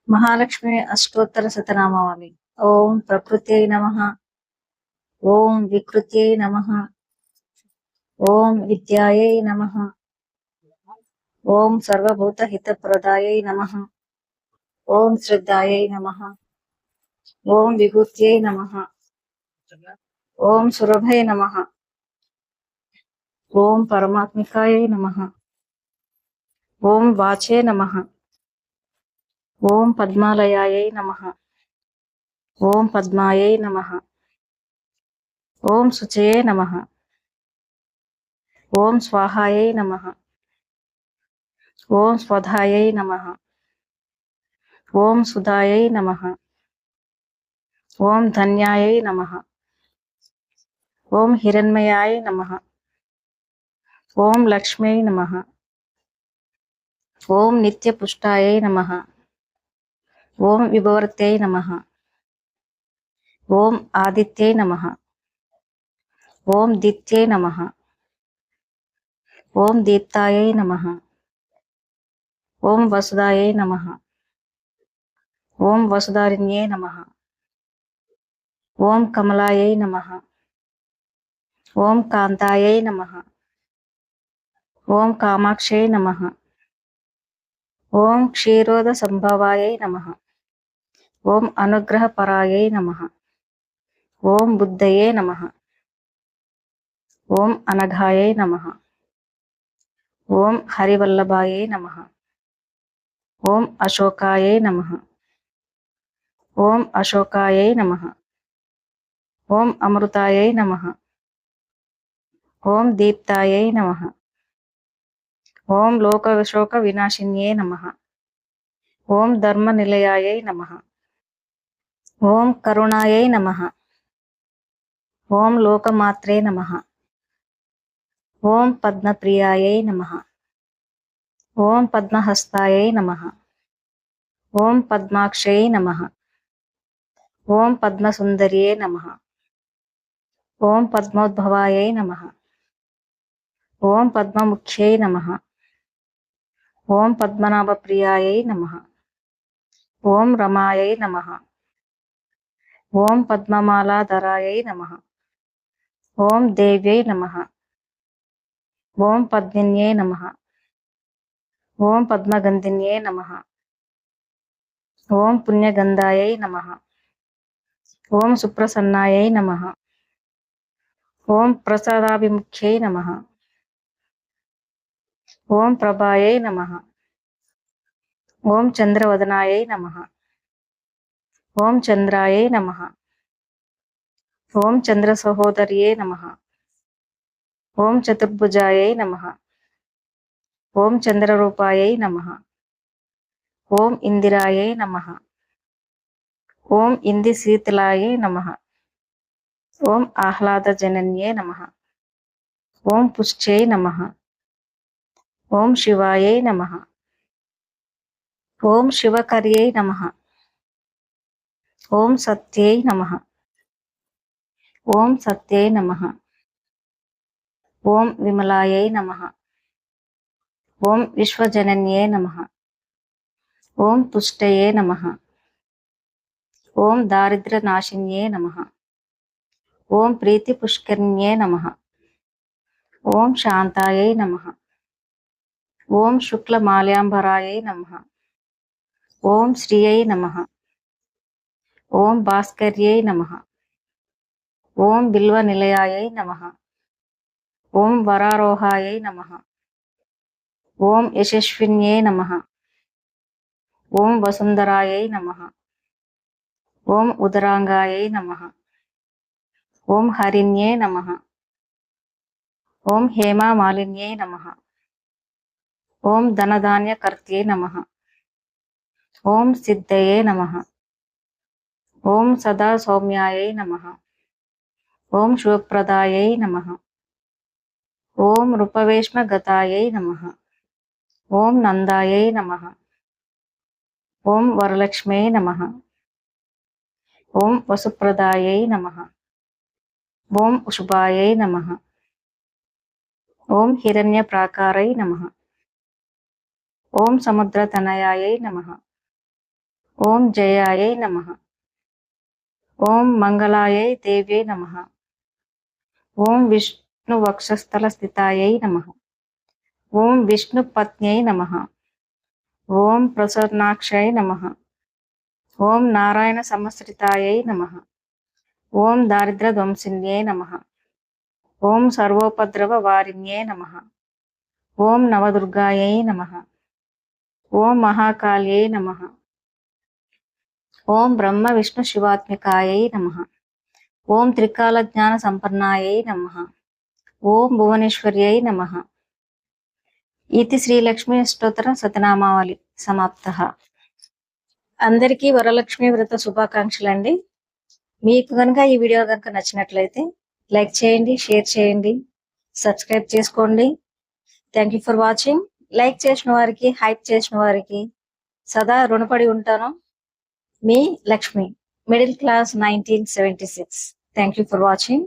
महालक्ष्मी अष्टोत्तर शतनामावली। ओम प्रकृत्यै नमः। ओम विकृत्यै नमः। ओम विद्यायै नमः। ओम सर्वभूतहितप्रदायै नमः। ओम श्रद्धायै नमः। ओम विभूत्यै नमः। ओम सुरभये नमः। ओम परमात्मिकायै नमः। ओम वाचे नमः। ओम पद्मालयायै नमः। ओम पद्मायै नमः। ओम शुचये नमः। ओम स्वाहायै नमः। ओम स्वधायै नमः। ओम सुधायै नमः। ओम धन्यायै नमः। ओम हिरण्मयाय नमः। ओम लक्ष्म्यै नमः। ओम नित्यपुष्टायै नमः। ओम विभवर्त्यै नमः। ओम आदित्यै नमः। ओम दित्यै नमः। ओम दीप्तायै नमः। ओम वसुदायै नमः। ओम वसुधारिण्यै नमः। ओम कमलायै नमः। ओम कान्तायै नमः। ओम कामाक्ष्यै नमः। ओम क्षीरोदसंभवायै नमः। ओम अनुग्रहपरायै नमः। ओम बुद्धये नमः। ओम अनघायै नमः। ओम हरिवल्लभायै नमः। ओम अशोकायै नमः। ओम अशोकायै नमः। ओम अमृतायै नमः। ओम दीप्तायै नमः। ओम लोकशोक विनाशिन्यै नमः। ओम धर्मनिलयायै नमः। ओम करुणायै नमः। ओम लोकमात्रे नमः। ओम पद्मप्रियायै नमः। ओम पद्महस्तायै नमः। ओम पद्माक्षयै नमः। ओम पद्मसुन्दर्यै नमः। ओम पद्मोद्भवायै नमः। ओम पद्ममुख्यै नमः। ओम पद्मनाभप्रियायै नमः। ओम रमायै नमः। ओम पद्ममालाधरायै नमः। ओम देव्यै नमः। ओम पद्मिन्यै नमः। ओम पद्मगन्धिन्यै नमः। ओम पुण्यगन्धायै नमः। ओम सुप्रसन्नायै नमः। ओम प्रसादाभिमुख्यै नमः। ओम प्रभायै नमः। ओम चन्द्रवदनायै नमः। ओम चन्द्रायै नमः। ओम चन्द्रसहोदर्यै नमः। ओम चतुर्भुजायै नमः। ओम चन्द्ररूपायै नमः। ओम इंदिरायै नमः। ओम इंदिशीतलायै नमः। ओम आह्लादजनन्यै नमः। ओम पुष्ट्यै नमः। ओम शिवायै नमः। ओम शिवकर्यै नमः। ओम सत्यै नमः। ओम सत्यै नमः। ओम विमलायै नमः। ओम विश्वजनन्यै नमः। ओम तुष्टये नमः। ओम दारिद्र्यनाशिन्यै नमः। ओम प्रीतिपुष्करिण्यै नमः। ओम शान्तायै नमः। ओम शुक्लमाल्याम्बरायै नमः। ओम श्रियै नमः। ओम भास्कर्यै नमः। ओम बिल्वनिलयायै नमः। ओम वरारोहायै नमः। ओम यशस्विन्यै नमः। ओम वसुन्धरायै नमः। ओम उदरांगायै नमः। ओम हरिण्यै नमः। ओम हेमामालिन्यै नमः। ओम धनधान्यकर्त्यै नमः। ओम सिद्धये नमः। ओम सदा सौम्यायै नमः। ओम शुभप्रदायै नमः। ओम रूपवेश्मगतायै नमः। ओम नन्दायै नमः। ओम वरलक्ष्म्यै नमः। ओम वसुप्रदायै नमः। ओम शुभायै नमः। ओम हिरण्यप्राकारै नमः। ओम समुद्रतनयायै नमः। ఓం జయాయై నమః. ఓం మంగళాయై దేవ్యై నమః. ఓం విష్ణు వక్షస్థల స్థితాయై నమః. ఓం విష్ణు పత్న్యై నమః. ఓం ప్రసన్నాక్షై నమః. ఓం నారాయణ సమశ్రితాయై నమః. ఓం దారిద్ర్య ధ్వంసిన్యై నమః. ఓం సర్వోపద్రవ వారిణ్యై నమః. ఓం నవదుర్గాయై నమః. ఓం మహాకాళ్యై నమః. ఓం బ్రహ్మ విష్ణు శివాత్మికాయై నమః. ఓం త్రికాల జ్ఞాన సంపన్నాయై నమః. ఓం భువనేశ్వర్యై నమః. ఇది శ్రీలక్ష్మీ అష్టోత్తర శతనామావళి సమాప్తః. అందరికీ వరలక్ష్మి వ్రత శుభాకాంక్షలు అండి. మీకు కనుక ఈ వీడియో కనుక నచ్చినట్లయితే లైక్ చేయండి, షేర్ చేయండి, సబ్స్క్రైబ్ చేసుకోండి. Thank you for watching. Like చేసిన వారికి, హైప్ చేసిన వారికి సదా రుణపడి ఉంటాను. మీ Lakshmi, middle class 1976. Thank you for watching.